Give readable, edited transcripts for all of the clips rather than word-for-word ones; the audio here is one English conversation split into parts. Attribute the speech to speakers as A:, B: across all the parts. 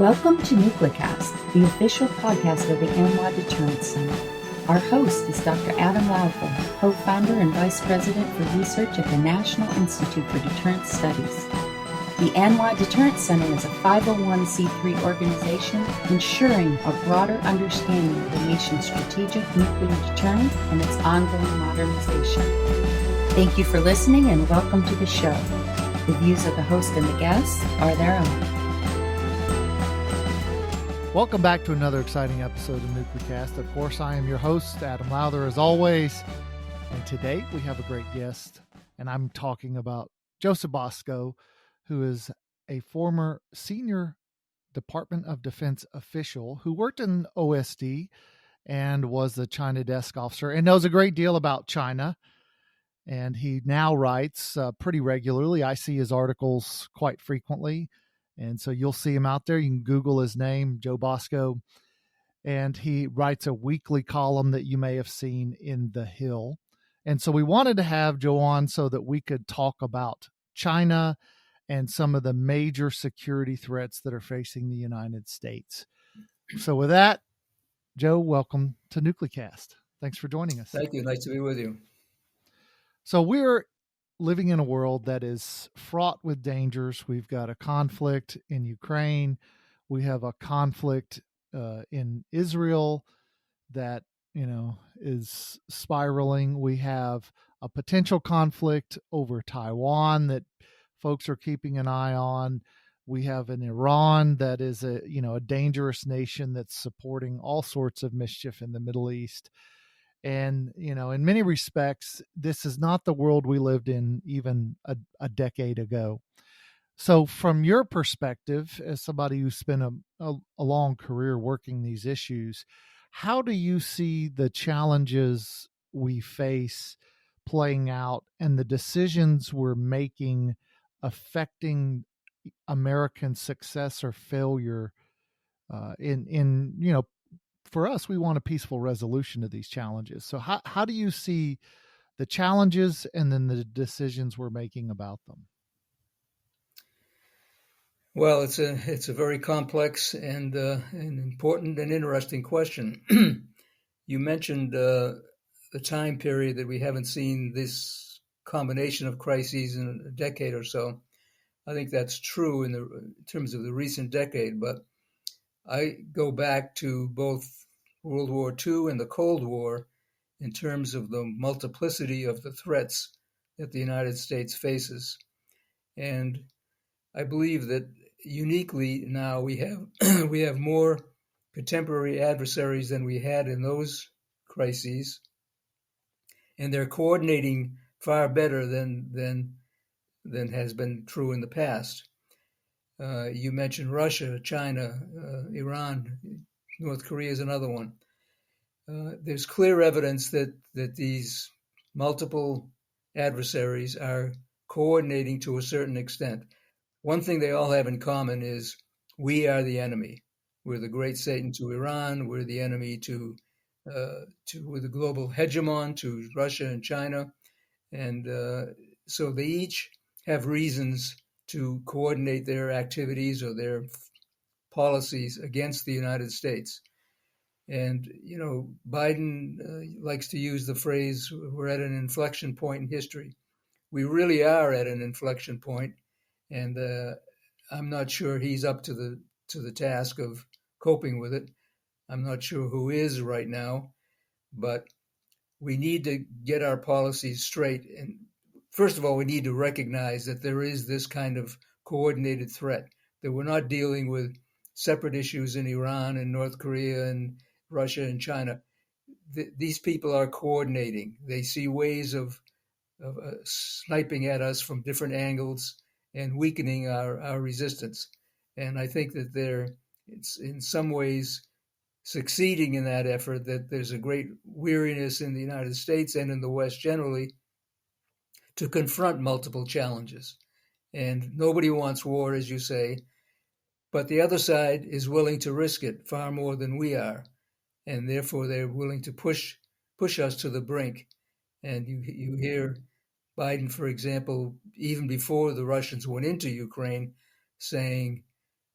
A: Welcome to NucleCast, the official podcast of the ANWA Deterrence Center. Our host is Dr. Adam Lowther, co-founder and vice president for research at the National Institute for Deterrence Studies. The ANWA Deterrence Center is a 501c3 organization ensuring a broader understanding of the nation's strategic nuclear deterrence and its ongoing modernization. Thank you for listening and welcome to the show. The views of the host and the guests are their own.
B: Welcome back to another exciting episode of NucleCast. Of course, I am your host, Adam Lowther, as always. And today we have a great guest, and I'm talking about Joseph Bosco, who is a former senior Department of Defense official who worked in OSD and was the China desk officer and knows a great deal about China. And he now writes pretty regularly. I see his articles quite frequently. And so you'll see him out there. You can Google his name, Joe Bosco. And he writes a weekly column that you may have seen in the Hill. And so we wanted to have Joe on so that we could talk about China and some of the major security threats that are facing the United States. So with that, Joe, welcome to NucleCast. Thanks for joining us.
C: Thank you. Nice to be with you.
B: So we're living in a world that is fraught with dangers. We've got a conflict in Ukraine. We have a conflict in Israel that, is spiraling. We have a potential conflict over Taiwan that folks are keeping an eye on. We have an Iran that is a dangerous nation that's supporting all sorts of mischief in the Middle East. And, in many respects, this is not the world we lived in even a decade ago. So from your perspective, as somebody who's spent a long career working these issues, how do you see the challenges we face playing out and the decisions we're making affecting American success or failure for us, we want a peaceful resolution to these challenges. So how do you see the challenges and then the decisions we're making about them?
C: Well, it's a very complex and an important and interesting question. You mentioned the time period that we haven't seen this combination of crises in a decade or so. I think that's true in terms of the recent decade, but I go back to both World War II and the Cold War in terms of the multiplicity of the threats that the United States faces. And I believe that uniquely now we have more contemporary adversaries than we had in those crises, and they're coordinating far better than has been true in the past. You mentioned Russia, China, Iran, North Korea is another one. There's clear evidence that these multiple adversaries are coordinating to a certain extent. One thing they all have in common is we are the enemy. We're the great Satan to Iran. We're the enemy we're the global hegemon to Russia and China. And so they each have reasons to coordinate their activities or their policies against the United States. And, Biden likes to use the phrase, we're at an inflection point in history. We really are at an inflection point, and I'm not sure he's up to the task of coping with it. I'm not sure who is right now, but we need to get our policies straight. And first of all, we need to recognize that there is this kind of coordinated threat, that we're not dealing with separate issues in Iran and North Korea and Russia and China. These people are coordinating. They see ways of sniping at us from different angles and weakening our resistance. And I think that it's in some ways succeeding in that effort, that there's a great weariness in the United States and in the West generally to confront multiple challenges. And nobody wants war, as you say, but the other side is willing to risk it far more than we are. And therefore they're willing to push us to the brink. And you hear Biden, for example, even before the Russians went into Ukraine, saying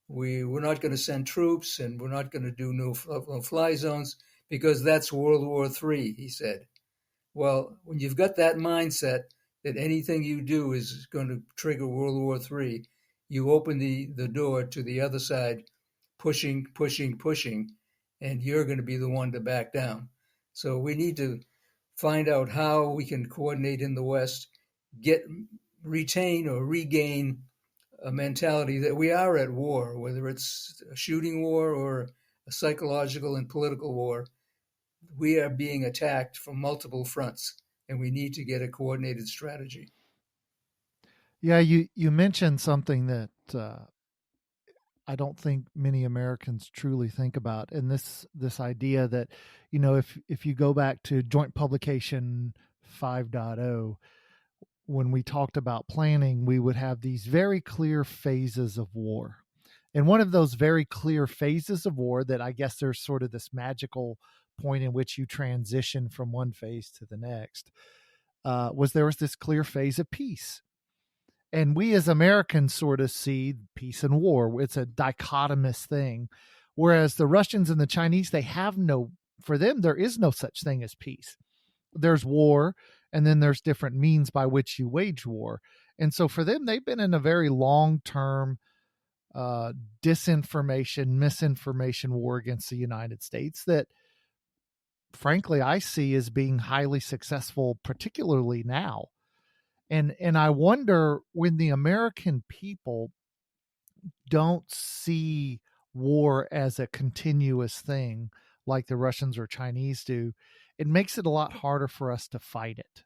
C: We're not going to send troops, and we're not going to do no-fly zones because that's World War III, he said. Well, when you've got that mindset that anything you do is going to trigger World War III, you open the door to the other side pushing, and you're going to be the one to back down. So we need to find out how we can coordinate in the West, retain or regain a mentality that we are at war, whether it's a shooting war or a psychological and political war. We are being attacked from multiple fronts, and we need to get a coordinated strategy.
B: Yeah, you mentioned something that I don't think many Americans truly think about, and this idea that, if you go back to Joint Publication 5.0, when we talked about planning, we would have these very clear phases of war. And one of those very clear phases of war that I guess there's sort of this magical point in which you transition from one phase to the next, there was this clear phase of peace. And we as Americans sort of see peace and war. It's a dichotomous thing. Whereas the Russians and the Chinese, for them, there is no such thing as peace. There's war, and then there's different means by which you wage war. And so for them, they've been in a very long-term disinformation, misinformation war against the United States that, frankly, I see as being highly successful, particularly now. And I wonder, when the American people don't see war as a continuous thing like the Russians or Chinese do, it makes it a lot harder for us to fight it.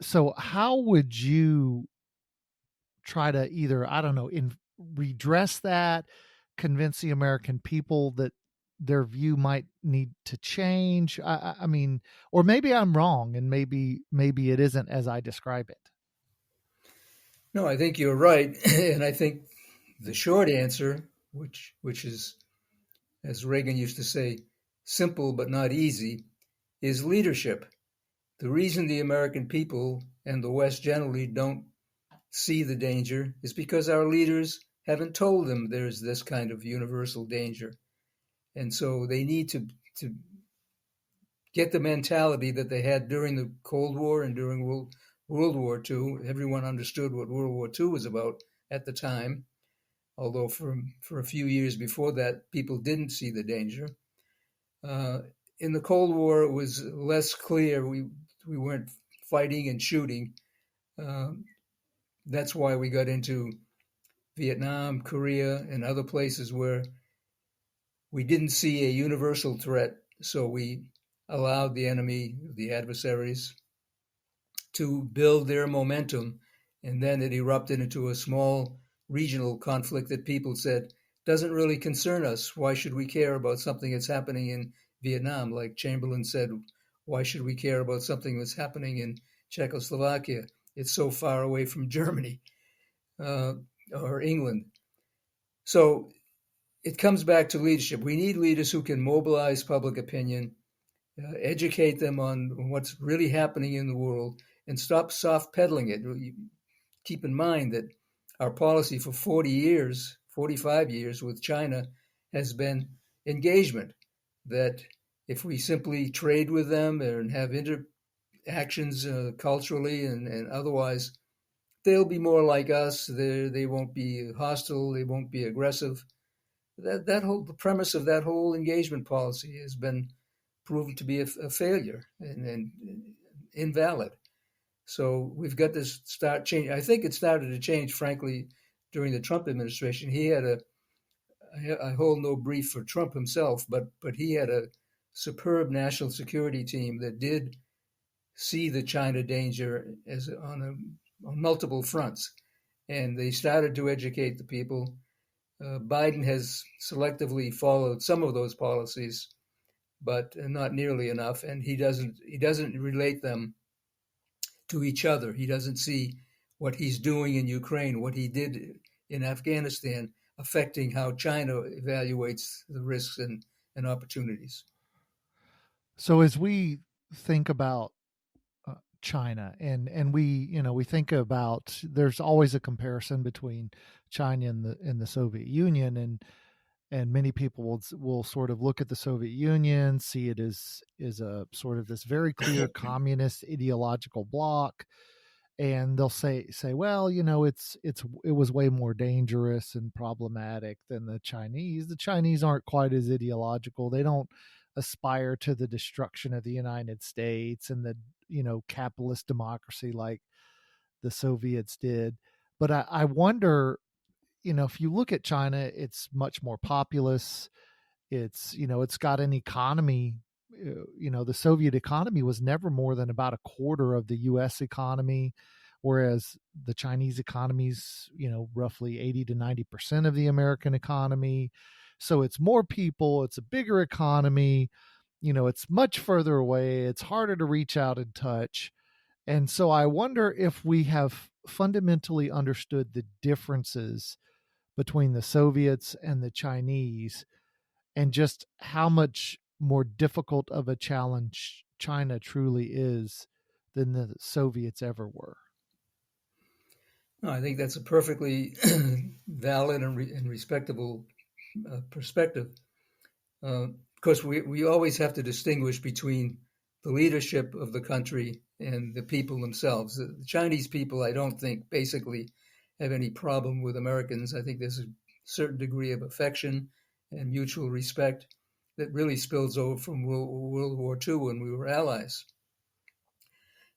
B: So how would you try to either, I don't know, redress that, convince the American people that their view might need to change? I mean, or maybe I'm wrong, and maybe it isn't as I describe it.
C: No, I think you're right, and I think the short answer, which is, as Reagan used to say, simple but not easy, is leadership. The reason the American people and the West generally don't see the danger is because our leaders haven't told them there's this kind of universal danger. And so they need to get the mentality that they had during the Cold War and during World War II. Everyone understood what World War II was about at the time, although for a few years before that, people didn't see the danger. In the Cold War, it was less clear. We weren't fighting and shooting. That's why we got into Vietnam, Korea, and other places where we didn't see a universal threat. So we allowed the enemy, the adversaries, to build their momentum. And then it erupted into a small regional conflict that people said doesn't really concern us. Why should we care about something that's happening in Vietnam? Like Chamberlain said, why should we care about something that's happening in Czechoslovakia? It's so far away from Germany or England. So it comes back to leadership. We need leaders who can mobilize public opinion, educate them on what's really happening in the world, and stop soft peddling it. Keep in mind that our policy for 45 years with China has been engagement, that if we simply trade with them and have interactions culturally and otherwise, they'll be more like us. They won't be hostile. They won't be aggressive. The premise of that whole engagement policy has been proven to be a failure and invalid. So we've got to start changing. I think it started to change, frankly, during the Trump administration. He had I hold no brief for Trump himself, but he had a superb national security team that did see the China danger as on multiple fronts, and they started to educate the people. Biden has selectively followed some of those policies, but not nearly enough, and he doesn't relate them to each other. He doesn't see what he's doing in Ukraine, what he did in Afghanistan, affecting how China evaluates the risks and opportunities.
B: So as we think about China, and we think about, there's always a comparison between China and the Soviet Union, and many people will sort of look at the Soviet Union, see it as a sort of this very clear communist ideological bloc, and they'll say, well, it was way more dangerous and problematic than the Chinese. The Chinese aren't quite as ideological. They don't aspire to the destruction of the United States and the capitalist democracy like the Soviets did. But I wonder, if you look at China, it's much more populous. It's got an economy. The Soviet economy was never more than about a quarter of the U.S. economy, whereas the Chinese economy is, roughly 80 to 90% of the American economy. So it's more people, it's a bigger economy, it's much further away, it's harder to reach out and touch. And so I wonder if we have fundamentally understood the differences between the Soviets and the Chinese, and just how much more difficult of a challenge China truly is than the Soviets ever were.
C: No, I think that's a perfectly valid and respectable perspective. Of course, we always have to distinguish between the leadership of the country and the people themselves. The Chinese people, I don't think, basically have any problem with Americans. I think there's a certain degree of affection and mutual respect that really spills over from World War II when we were allies.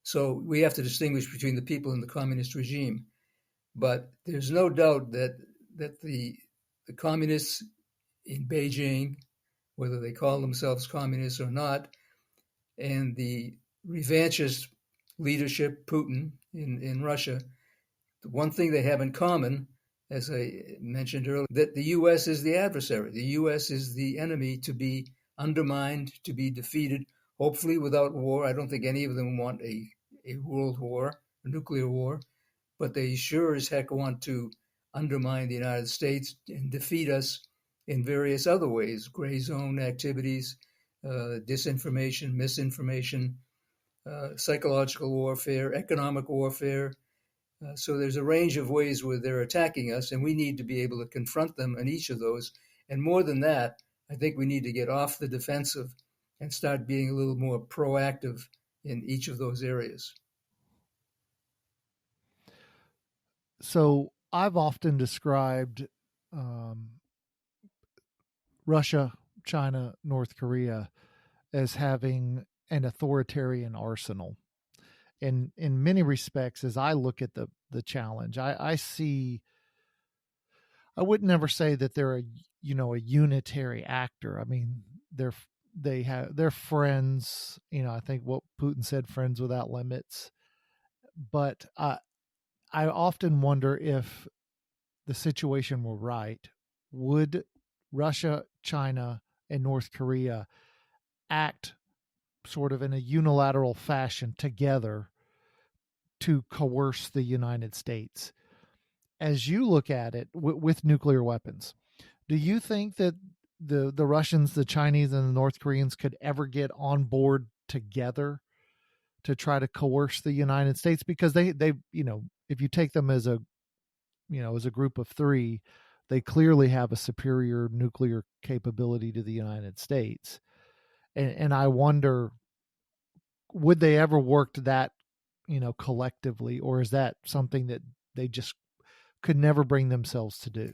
C: So we have to distinguish between the people and the communist regime. But there's no doubt that the communists in Beijing, whether they call themselves communists or not, and the revanchist leadership, Putin, in Russia, the one thing they have in common, as I mentioned earlier, that the U.S. is the adversary. The U.S. is the enemy to be undermined, to be defeated, hopefully without war. I don't think any of them want a world war, a nuclear war, but they sure as heck want to undermine the United States and defeat us in various other ways: gray zone activities, disinformation, misinformation, psychological warfare, economic warfare. So there's a range of ways where they're attacking us, and we need to be able to confront them in each of those. And more than that, I think we need to get off the defensive and start being a little more proactive in each of those areas.
B: So I've often described Russia, China, North Korea as having an authoritarian arsenal. In many respects, as I look at the challenge, I see, I would never say that they're a unitary actor. I mean, they're friends. I think what Putin said, friends without limits. But I often wonder, if the situation were right, would Russia, China, and North Korea act sort of in a unilateral fashion together to coerce the United States? As you look at it with nuclear weapons, do you think that the Russians, the Chinese, and the North Koreans could ever get on board together to try to coerce the United States? Because they if you take them as a group of three, they clearly have a superior nuclear capability to the United States. And I wonder, would they ever work that, collectively, or is that something that they just could never bring themselves to do?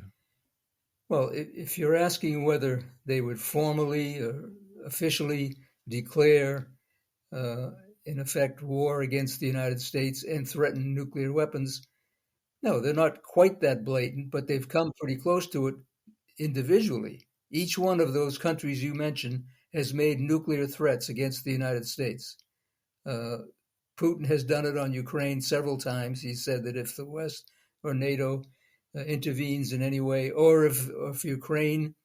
C: Well, if you're asking whether they would formally or officially declare, in effect, war against the United States and threaten nuclear weapons, no, they're not quite that blatant, but they've come pretty close to it individually. Each one of those countries you mentioned has made nuclear threats against the United States. Putin has done it on Ukraine several times. He said that if the West or NATO intervenes in any way, or if Ukraine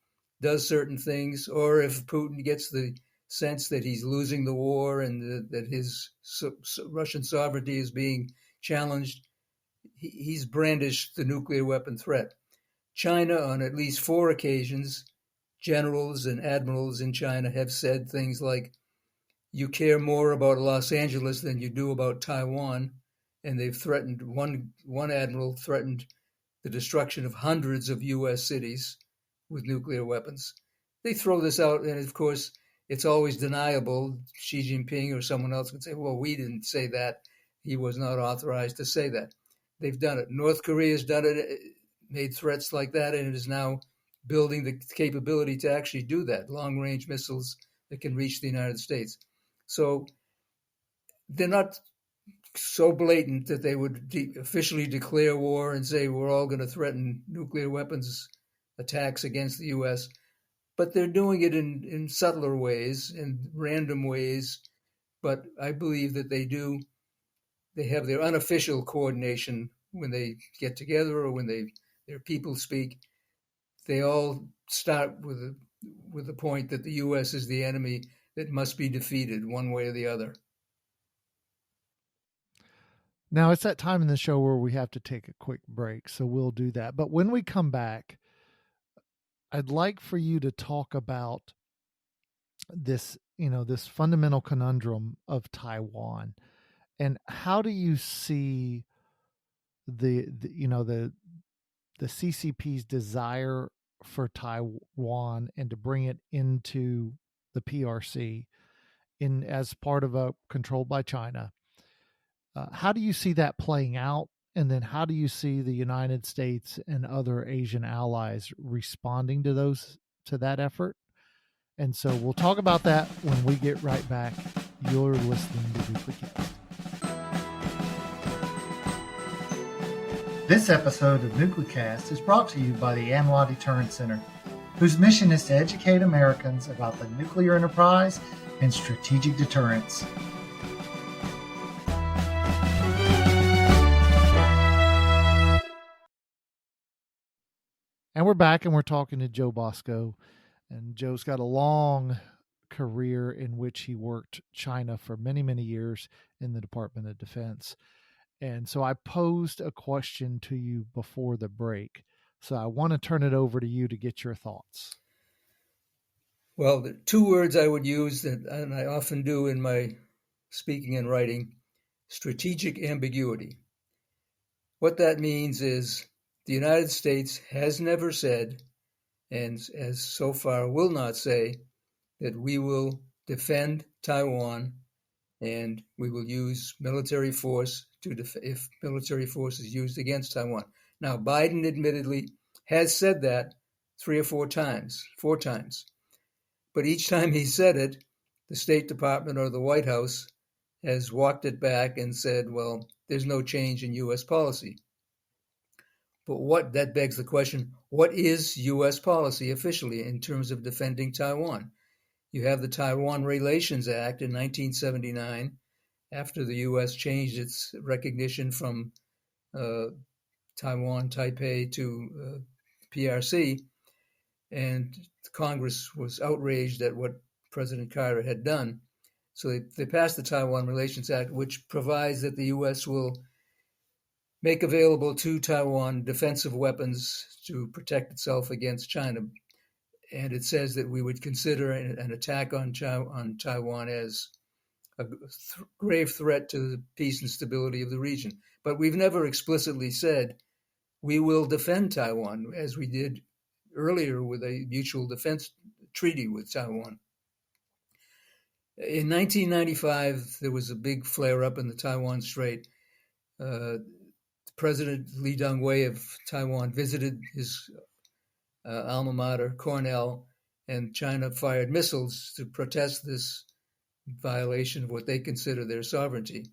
C: does certain things, or if Putin gets the sense that he's losing the war and that his Russian sovereignty is being challenged, he's brandished the nuclear weapon threat. China, on at least 4 occasions, generals and admirals in China have said things like, you care more about Los Angeles than you do about Taiwan, and they've threatened, one admiral threatened the destruction of hundreds of U.S. cities with nuclear weapons. They throw this out, and of course, it's always deniable. Xi Jinping or someone else would say, well, we didn't say that. He was not authorized to say that. They've done it. North Korea has done it, made threats like that, and it is now building the capability to actually do that, long-range missiles that can reach the United States. So they're not so blatant that they would officially declare war and say we're all going to threaten nuclear weapons attacks against the U.S., but they're doing it in subtler ways, in random ways. But I believe that they have their unofficial coordination when they get together or when their people speak. They all start with the point that the U.S. is the enemy that must be defeated one way or the other.
B: Now, it's that time in the show where we have to take a quick break, so we'll do that. But when we come back, I'd like for you to talk about this, this fundamental conundrum of Taiwan, and how do you see the CCP's desire for Taiwan and to bring it into the PRC as part of a controlled by China? How do you see that playing out? And then how do you see the United States and other Asian allies responding to that effort? And so we'll talk about that when we get right back. You're listening to Nuclecast. This episode of Nuclecast is brought to you by the ANWA Deterrence Center, whose mission is to educate Americans about the nuclear enterprise and strategic deterrence. And we're back, and we're talking to Joe Bosco. And Joe's got a long career in which he worked China for many, many years in the Department of Defense. And so I posed a question to you before the break. So I want to turn it over to you to get your thoughts.
C: Well, the two words I would use, and I often do in my speaking and writing, strategic ambiguity. What that means is the United States has never said, and as so far will not say, that we will defend Taiwan and we will use military force if military force is used against Taiwan. Now, Biden admittedly has said that four times. But each time he said it, the State Department or the White House has walked it back and said, well, there's no change in U.S. policy. But that begs the question, what is U.S. policy officially in terms of defending Taiwan? You have the Taiwan Relations Act in 1979, after the U.S. changed its recognition from Taiwan, Taipei to PRC, and Congress was outraged at what President Carter had done. So they passed the Taiwan Relations Act, which provides that the U.S. will make available to Taiwan defensive weapons to protect itself against China. And it says that we would consider an attack on Taiwan as a grave threat to the peace and stability of the region. But we've never explicitly said we will defend Taiwan, as we did earlier with a mutual defense treaty with Taiwan. In 1995, there was a big flare-up in the Taiwan Strait. President Lee Teng-hui of Taiwan visited his alma mater, Cornell, and China fired missiles to protest this violation of what they consider their sovereignty.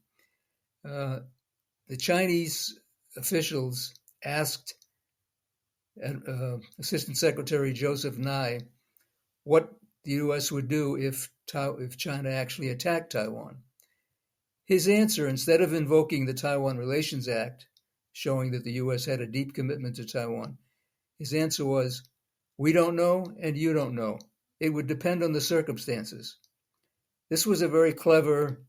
C: The Chinese officials asked Assistant Secretary Joseph Nye what the U.S. would do if China actually attacked Taiwan. His answer, instead of invoking the Taiwan Relations Act, showing that the U.S. had a deep commitment to Taiwan, his answer was, we don't know and you don't know. It would depend on the circumstances. This was a very clever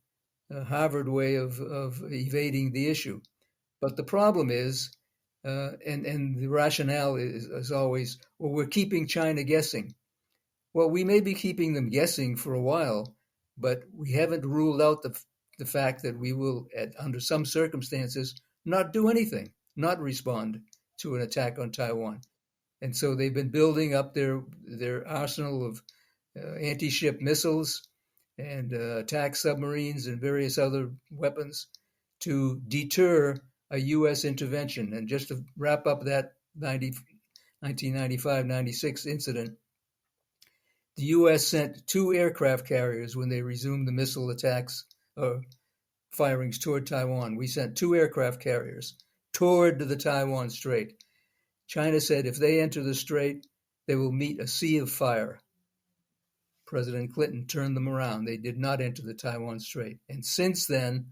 C: Harvard way of evading the issue. But the problem is, and the rationale is always, well, we're keeping China guessing. Well, we may be keeping them guessing for a while, but we haven't ruled out the fact that we will, under some circumstances, not do anything, not respond to an attack on Taiwan. And so they've been building up their arsenal of anti-ship missiles and attack submarines and various other weapons to deter a U.S. intervention. And just to wrap up that 1995-96 incident, the U.S. sent 2 aircraft carriers when they resumed the missile attacks or firings toward Taiwan. We sent 2 aircraft carriers toward the Taiwan Strait. China said if they enter the strait, they will meet a sea of fire. President Clinton turned them around. They did not enter the Taiwan Strait. And since then,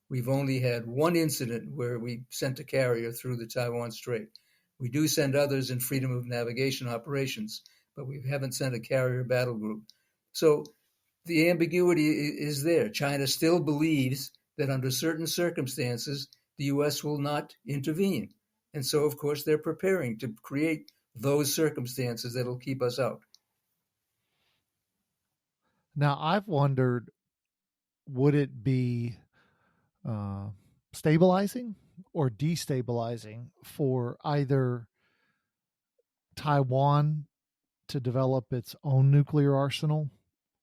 C: we've only had 1 incident where we sent a carrier through the Taiwan Strait. We do send others in freedom of navigation operations, but we haven't sent a carrier battle group. So the ambiguity is there. China still believes that under certain circumstances, the U.S. will not intervene. And so, of course, they're preparing to create those circumstances that'll keep us out.
B: Now, I've wondered, would it be stabilizing or destabilizing for either Taiwan to develop its own nuclear arsenal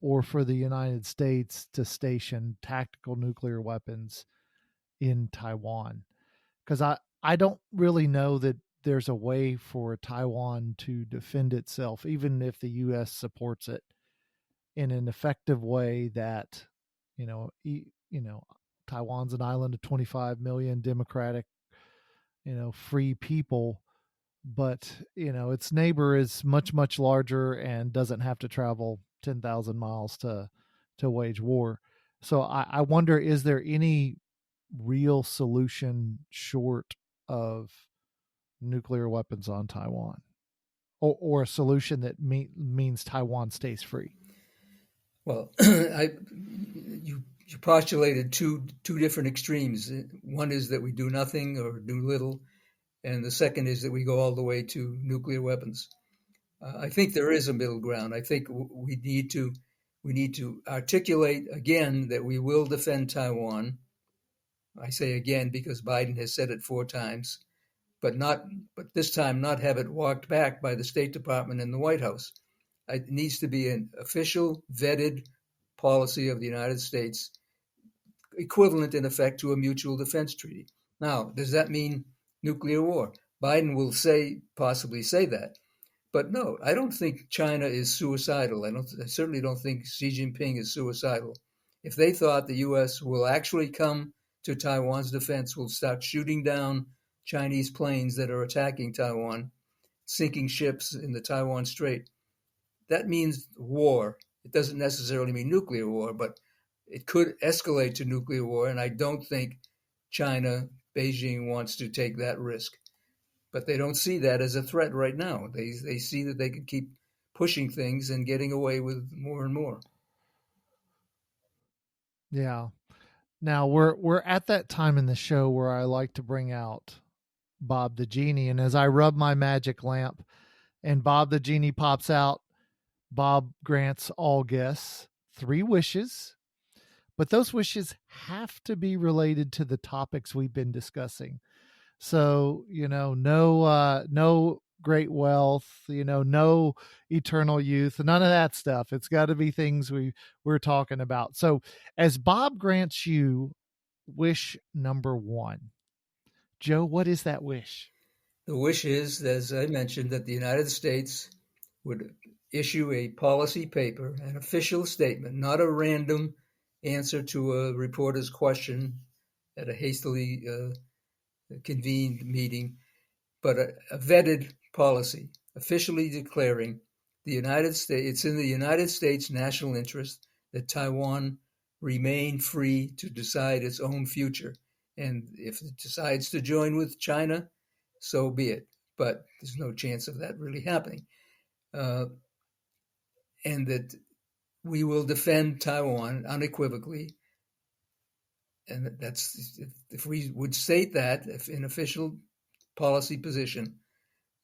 B: or for the United States to station tactical nuclear weapons in Taiwan? Because I don't really know that there's a way for Taiwan to defend itself, even if the U.S. supports it in an effective way that, Taiwan's an island of 25 million democratic, free people, but, its neighbor is much, much larger and doesn't have to travel 10,000 miles to wage war. So I wonder, is there any real solution short of nuclear weapons on Taiwan, or a solution that means Taiwan stays free?
C: Well, you postulated two different extremes. One is that we do nothing or do little, and the second is that we go all the way to nuclear weapons. I think there is a middle ground. I think we need to articulate again that we will defend Taiwan. I say again because Biden has said it 4 times, but this time not have it walked back by the State Department and the White House. It needs to be an official, vetted policy of the United States, equivalent in effect to a mutual defense treaty. Now, does that mean nuclear war? Biden will possibly say that. But no, I don't think China is suicidal. I certainly don't think Xi Jinping is suicidal. If they thought the U.S. will actually come to Taiwan's defense, will start shooting down Chinese planes that are attacking Taiwan, sinking ships in the Taiwan Strait, that means war. It doesn't necessarily mean nuclear war, but it could escalate to nuclear war, and I don't think China, Beijing, wants to take that risk. But they don't see that as a threat right now. They see that they can keep pushing things and getting away with more and more.
B: Yeah. Now we're at that time in the show where I like to bring out Bob the Genie, and as I rub my magic lamp and Bob the Genie pops out, Bob grants all guests 3 wishes, but those wishes have to be related to the topics we've been discussing. So, no great wealth, no eternal youth, none of that stuff. It's got to be things we're talking about. So as Bob grants you wish number 1, Joe, what is that wish?
C: The wish is, as I mentioned, that the United States would issue a policy paper, an official statement, not a random answer to a reporter's question at a hastily convened meeting, but a vetted policy, officially declaring the United States, it's in the United States' national interest that Taiwan remain free to decide its own future. And if it decides to join with China, so be it. But there's no chance of that really happening. And that we will defend Taiwan unequivocally. And that's, if we would state that, if an official policy position,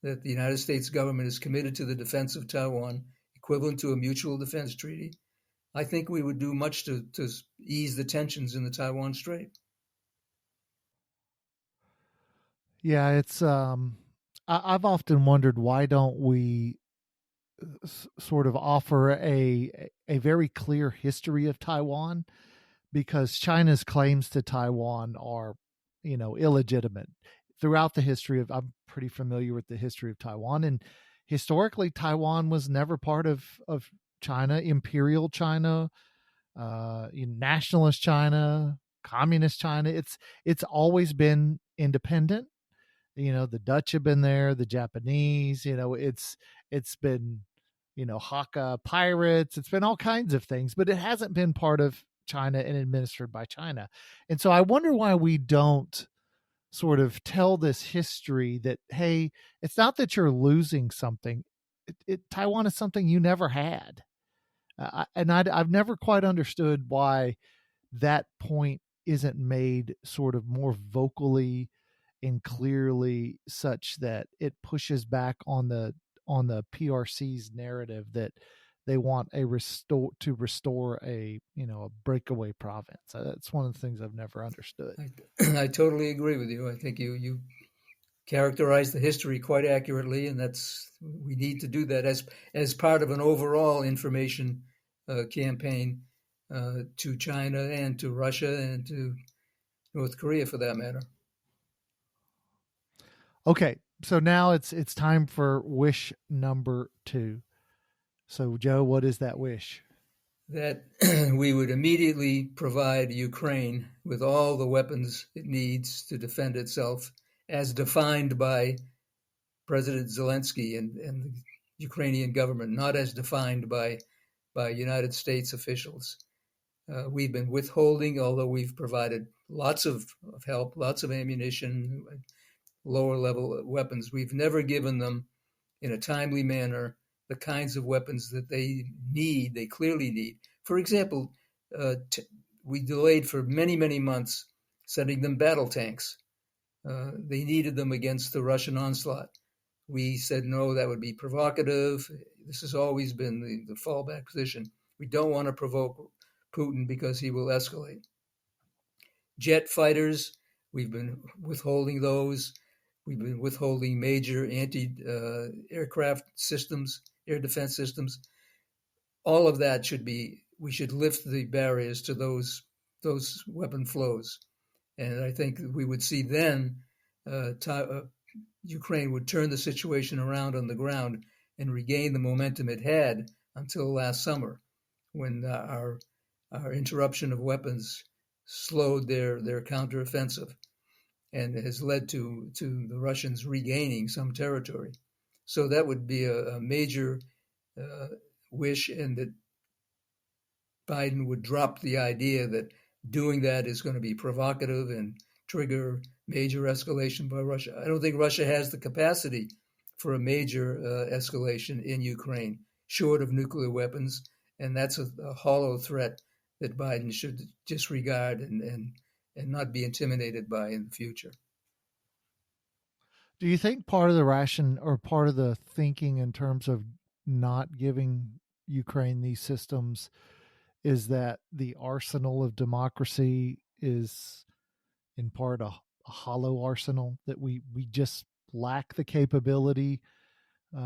C: that the United States government is committed to the defense of Taiwan, equivalent to a mutual defense treaty, I think we would do much to ease the tensions in the Taiwan Strait.
B: Yeah, it's I've often wondered, why don't we sort of offer a very clear history of Taiwan, because China's claims to Taiwan are, illegitimate. Throughout the history of, I'm pretty familiar with the history of Taiwan, and historically Taiwan was never part of China, imperial China, nationalist China, communist China. It's always been independent. The Dutch have been there, the Japanese. It's been, Hakka pirates. It's been all kinds of things, but it hasn't been part of China and administered by China. And so I wonder why we don't sort of tell this history that, hey, it's not that you're losing something. Taiwan is something you never had. I've never quite understood why that point isn't made sort of more vocally and clearly, such that it pushes back on the PRC's narrative that they want to restore a a breakaway province. That's one of the things I've never understood.
C: I totally agree with you. I think you characterize the history quite accurately, and we need to do that as part of an overall information campaign to China and to Russia and to North Korea, for that matter.
B: Okay, so now it's time for wish number 2. So, Joe, what is that wish?
C: That we would immediately provide Ukraine with all the weapons it needs to defend itself, as defined by President Zelensky and the Ukrainian government, not as defined by United States officials. We've been withholding, although we've provided lots of help, lots of ammunition, lower level weapons. We've never given them in a timely manner the kinds of weapons that they clearly need. For example, we delayed for many, many months sending them battle tanks. They needed them against the Russian onslaught. We said, no, that would be provocative. This has always been the fallback position. We don't want to provoke Putin because he will escalate. Jet fighters, we've been withholding those. We've been withholding major anti-aircraft systems, air defense systems. All of that we should lift the barriers to those weapon flows. And I think we would see then Ukraine would turn the situation around on the ground and regain the momentum it had until last summer, when our interruption of weapons slowed their counteroffensive and has led to the Russians regaining some territory. So that would be a major wish, and that Biden would drop the idea that doing that is going to be provocative and trigger major escalation by Russia. I don't think Russia has the capacity for a major escalation in Ukraine, short of nuclear weapons, and that's a hollow threat that Biden should disregard and not be intimidated by in the future.
B: Do you think part of the ration, or part of the thinking in terms of not giving Ukraine these systems, is that the arsenal of democracy is in part a hollow arsenal, that we just lack the capability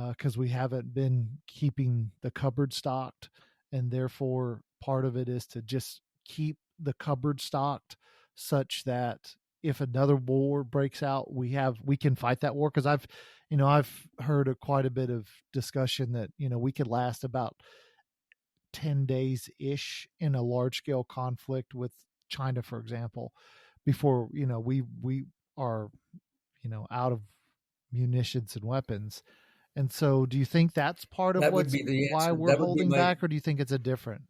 B: because we haven't been keeping the cupboard stocked, and therefore part of it is to just keep the cupboard stocked such that if another war breaks out, we can fight that war? Because I've heard quite a bit of discussion that we could last about 10 days ish in a large scale conflict with China, for example, before we are out of munitions and weapons. And so, do you think that's part of why we're holding back, or do you think it's a different?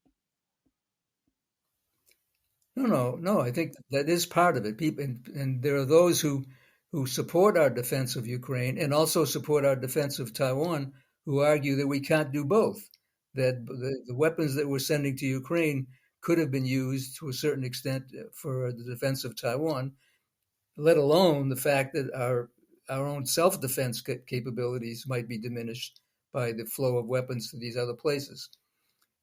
C: No. I think that is part of it. People, and there are those who support our defense of Ukraine and also support our defense of Taiwan, who argue that we can't do both. That the weapons that we're sending to Ukraine could have been used to a certain extent for the defense of Taiwan, let alone the fact that our own self-defense capabilities might be diminished by the flow of weapons to these other places.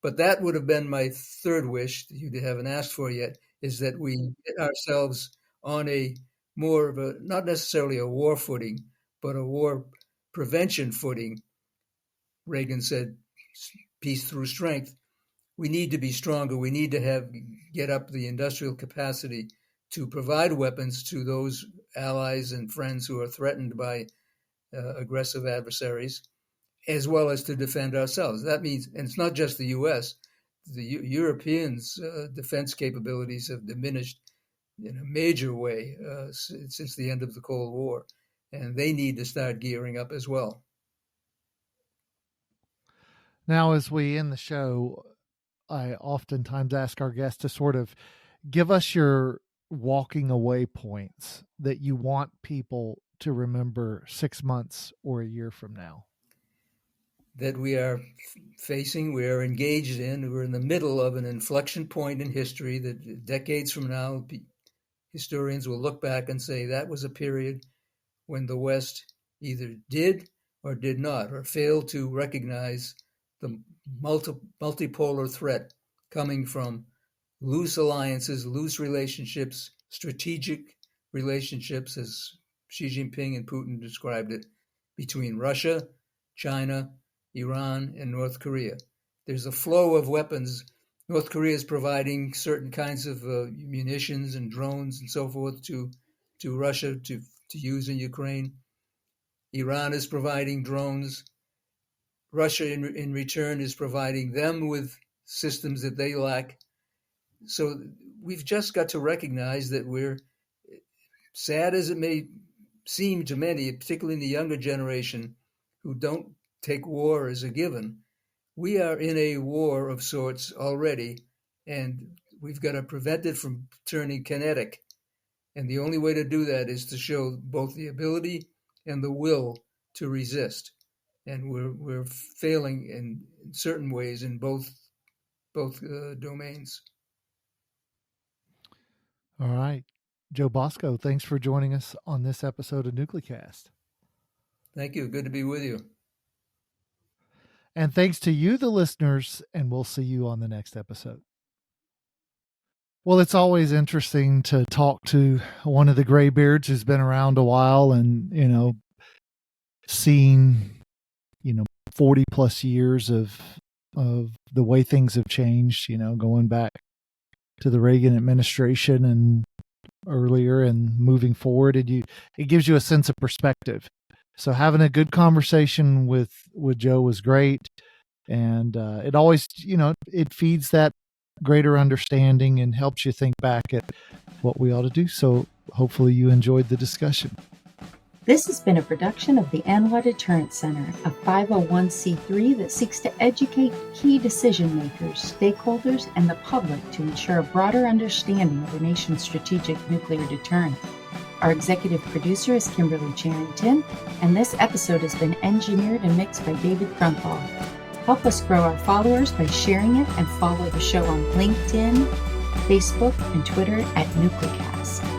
C: But that would have been my third wish that you haven't asked for yet, is that we get ourselves on a more of a, not necessarily a war footing, but a war prevention footing. Reagan said, peace through strength. We need to be stronger. We need to get up the industrial capacity to provide weapons to those allies and friends who are threatened by aggressive adversaries, as well as to defend ourselves. That means, and it's not just the U.S., the Europeans' defense capabilities have diminished in a major way since the end of the Cold War, and they need to start gearing up as well.
B: Now, as we end the show, I oftentimes ask our guests to sort of give us your walking away points that you want people to remember 6 months or a year from now.
C: That we are engaged in, we're in the middle of an inflection point in history that decades from now, historians will look back and say that was a period when the West either did or did not, or failed to recognize the multipolar threat coming from loose alliances, loose relationships, strategic relationships, as Xi Jinping and Putin described it, between Russia, China, Iran, and North Korea. There's a flow of weapons. North Korea is providing certain kinds of munitions and drones and so forth to Russia to use in Ukraine. Iran is providing drones. Russia, in return, is providing them with systems that they lack. So we've just got to recognize that we're, sad as it may seem to many, particularly in the younger generation, who don't take war as a given, we are in a war of sorts already, and we've got to prevent it from turning kinetic. And the only way to do that is to show both the ability and the will to resist. And we're failing in certain ways in both domains.
B: All right. Joe Bosco, thanks for joining us on this episode of Nuclecast.
C: Thank you. Good to be with you.
B: And thanks to you, the listeners, and we'll see you on the next episode. Well, it's always interesting to talk to one of the graybeards who's been around a while and, seen, 40 plus years of the way things have changed, going back to the Reagan administration and earlier and moving forward. And it gives you a sense of perspective. So having a good conversation with Joe was great. And it always, it feeds that greater understanding and helps you think back at what we ought to do. So hopefully you enjoyed the discussion.
A: This has been a production of the ANWA Deterrence Center, a 501c3 that seeks to educate key decision makers, stakeholders, and the public to ensure a broader understanding of the nation's strategic nuclear deterrent. Our executive producer is Kimberly Charrington, and this episode has been engineered and mixed by David Krumthal. Help us grow our followers by sharing it and follow the show on LinkedIn, Facebook, and Twitter at Nuclecast.